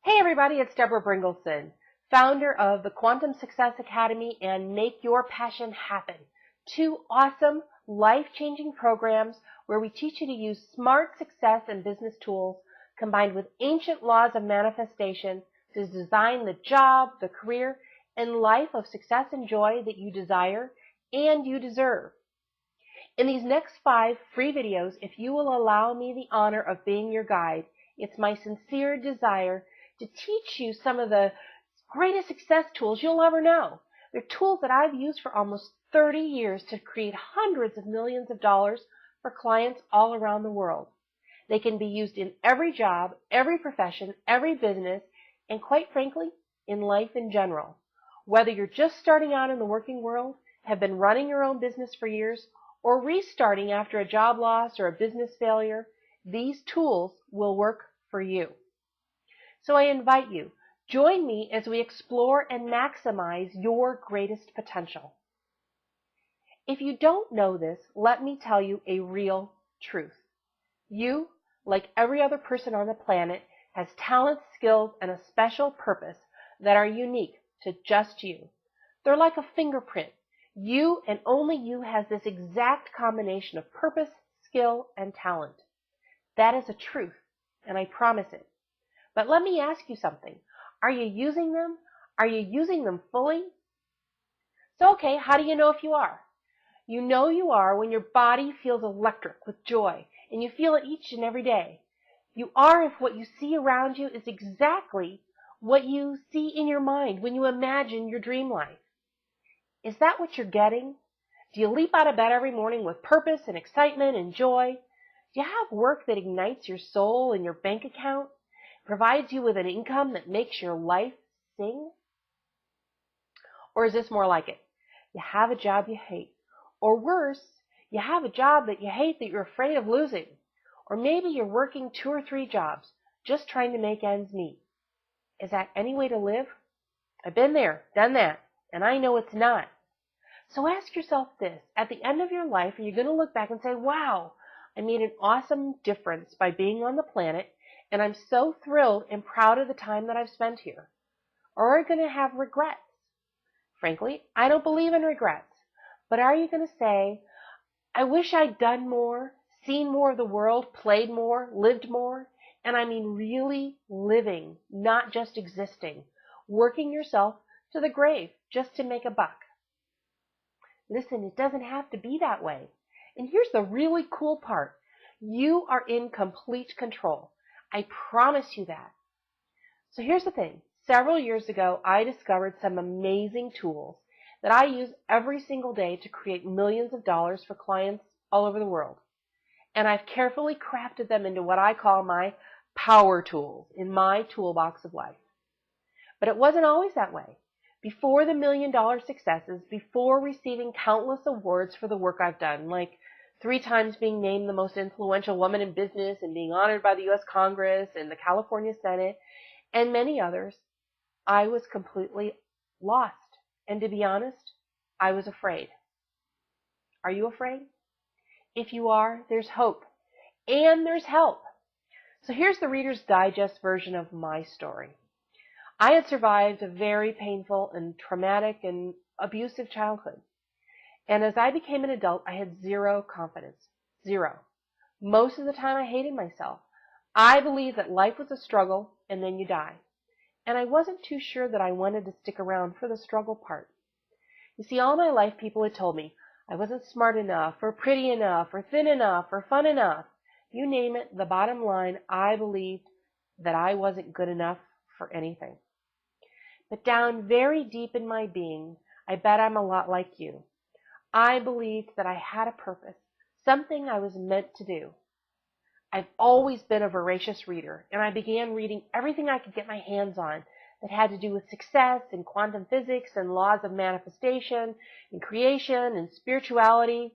Hey everybody, it's Deborah Bringleson, founder of the Quantum Success Academy and Make Your Passion Happen. Two awesome, life-changing programs where we teach you to use smart success and business tools combined with ancient laws of manifestation to design the job, the career, and life of success and joy that you desire and you deserve. In these next 5 free videos, if you will allow me the honor of being your guide, it's my sincere desire to teach you some of the greatest success tools you'll ever know. They're tools that I've used for almost 30 years to create hundreds of millions of dollars for clients all around the world. They can be used in every job, every profession, every business, and quite frankly, in life in general. Whether you're just starting out in the working world, have been running your own business for years, or restarting after a job loss or a business failure, these tools will work for you. So I invite you, join me as we explore and maximize your greatest potential. If you don't know this, let me tell you a real truth. You, like every other person on the planet, has talents, skills, and a special purpose that are unique to just you. They're like a fingerprint. You and only you has this exact combination of purpose, skill, and talent. That is a truth, and I promise it. But let me ask you something. Are you using them? Are you using them fully? So, okay, how do you know if you are? You know you are when your body feels electric with joy, and you feel it each and every day. You are if what you see around you is exactly what you see in your mind when you imagine your dream life. Is that what you're getting? Do you leap out of bed every morning with purpose and excitement and joy? Do you have work that ignites your soul and your bank account? Provides you with an income that makes your life sing? Or is this more like it? You have a job you hate. Or worse, you have a job that you hate that you're afraid of losing. Or maybe you're working 2 or 3 jobs just trying to make ends meet. Is that any way to live? I've been there, done that, and I know it's not. So ask yourself this. At the end of your life, are you going to look back and say, wow, I made an awesome difference by being on the planet, and I'm so thrilled and proud of the time that I've spent here? Or are you going to have regrets? Frankly, I don't believe in regrets. But are you going to say, I wish I'd done more, seen more of the world, played more, lived more? And I mean really living, not just existing. Working yourself to the grave just to make a buck. Listen, it doesn't have to be that way. And here's the really cool part. You are in complete control. I promise you that. So here's the thing. Several years ago, I discovered some amazing tools that I use every single day to create millions of dollars for clients all over the world. And I've carefully crafted them into what I call my power tools in my toolbox of life. But it wasn't always that way. Before the $1 million successes, before receiving countless awards for the work I've done, like 3 times being named the most influential woman in business and being honored by the U.S. Congress and the California Senate, and many others, I was completely lost. And to be honest, I was afraid. Are you afraid? If you are, there's hope. And there's help. So here's the Reader's Digest version of my story. I had survived a very painful and traumatic and abusive childhood. And as I became an adult, I had 0 confidence. 0. Most of the time I hated myself. I believed that life was a struggle and then you die. And I wasn't too sure that I wanted to stick around for the struggle part. You see, all my life people had told me I wasn't smart enough or pretty enough or thin enough or fun enough. You name it, the bottom line, I believed that I wasn't good enough for anything. But down very deep in my being, I bet I'm a lot like you. I believed that I had a purpose, something I was meant to do. I've always been a voracious reader, and I began reading everything I could get my hands on that had to do with success and quantum physics and laws of manifestation and creation and spirituality.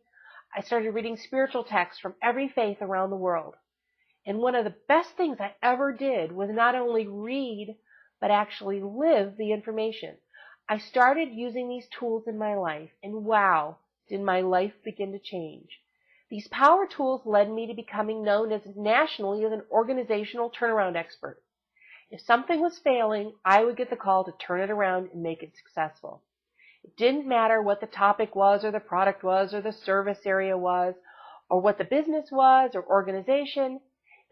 I started reading spiritual texts from every faith around the world. And one of the best things I ever did was not only read, but actually live the information. I started using these tools in my life, and wow, did my life begin to change. These power tools led me to becoming known as nationally as an organizational turnaround expert. If something was failing, I would get the call to turn it around and make it successful. It didn't matter what the topic was or the product was or the service area was or what the business was or organization.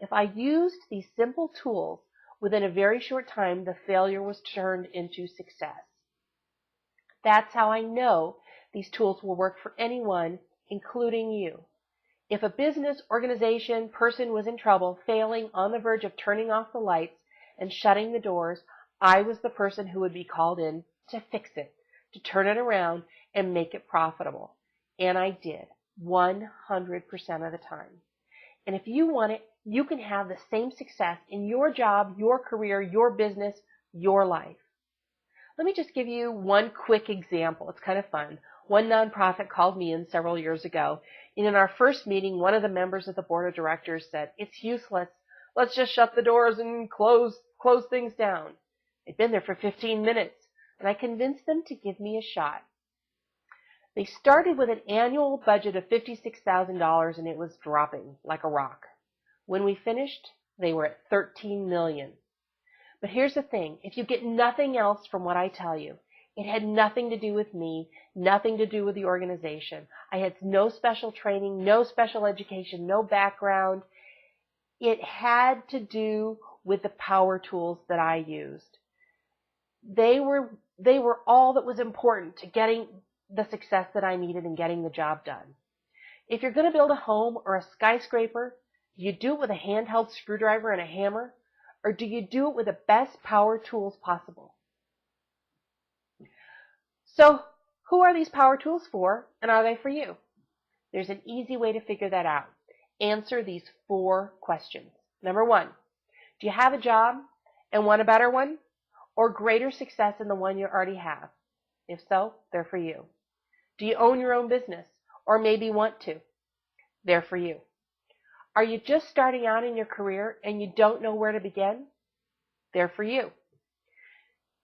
If I used these simple tools, within a very short time, the failure was turned into success. That's how I know these tools will work for anyone, including you. If a business, organization, person was in trouble, failing, on the verge of turning off the lights and shutting the doors, I was the person who would be called in to fix it, to turn it around and make it profitable. And I did, 100% of the time. And if you want it, you can have the same success in your job, your career, your business, your life. Let me just give you one quick example. It's kind of fun. One nonprofit called me in several years ago, and in our first meeting, one of the members of the board of directors said, "It's useless. Let's just shut the doors and close things down." They'd been there for 15 minutes, and I convinced them to give me a shot. They started with an annual budget of $56,000, and it was dropping like a rock. When we finished, they were at $13 million. But here's the thing, if you get nothing else from what I tell you, it had nothing to do with me, nothing to do with the organization. I had no special training, no special education, no background. It had to do with the power tools that I used. They were all that was important to getting the success that I needed and getting the job done. If you're going to build a home or a skyscraper, do you do it with a handheld screwdriver and a hammer? Or do you do it with the best power tools possible? So, who are these power tools for, and are they for you? There's an easy way to figure that out. Answer these 4 questions. Number 1, do you have a job and want a better one, or greater success than the one you already have? If so, they're for you. Do you own your own business, or maybe want to? They're for you. Are you just starting out in your career and you don't know where to begin? They're for you.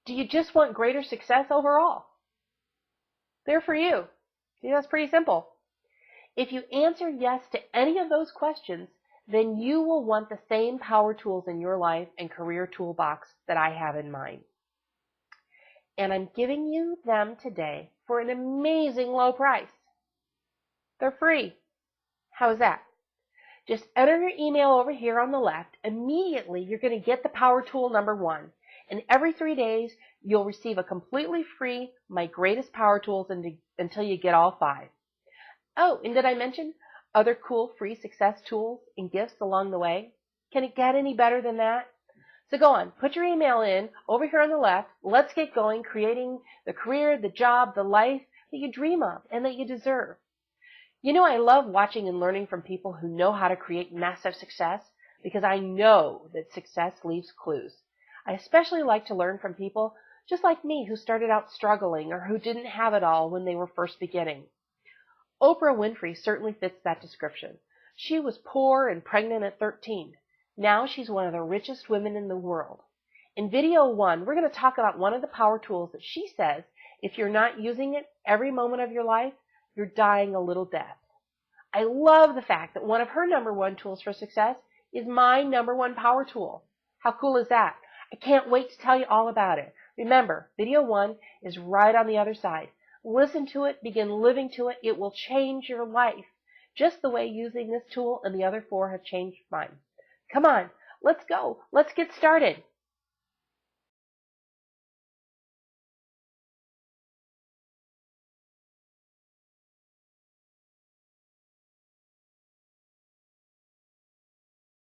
Do you just want greater success overall? They're for you. See, that's pretty simple. If you answer yes to any of those questions, then you will want the same power tools in your life and career toolbox that I have in mind. And I'm giving you them today for an amazing low price. They're free. How's that? Just enter your email over here on the left. Immediately, you're going to get the power tool number 1. And every 3 days, you'll receive a completely free My Greatest Power Tools until you get all 5. Oh, and did I mention other cool free success tools and gifts along the way? Can it get any better than that? So go on, put your email in over here on the left. Let's get going, creating the career, the job, the life that you dream of and that you deserve. You know, I love watching and learning from people who know how to create massive success because I know that success leaves clues. I especially like to learn from people just like me who started out struggling or who didn't have it all when they were first beginning. Oprah Winfrey certainly fits that description. She was poor and pregnant at 13. Now she's one of the richest women in the world. In video 1, we're going to talk about one of the power tools that she says, if you're not using it every moment of your life, you're dying a little death. I love the fact that one of her number 1 tools for success is my number 1 power tool. How cool is that? I can't wait to tell you all about it. Remember, video 1 is right on the other side. Listen to it, begin living to it. It will change your life, just the way using this tool and the other 4 have changed mine. Come on, let's go. Let's get started.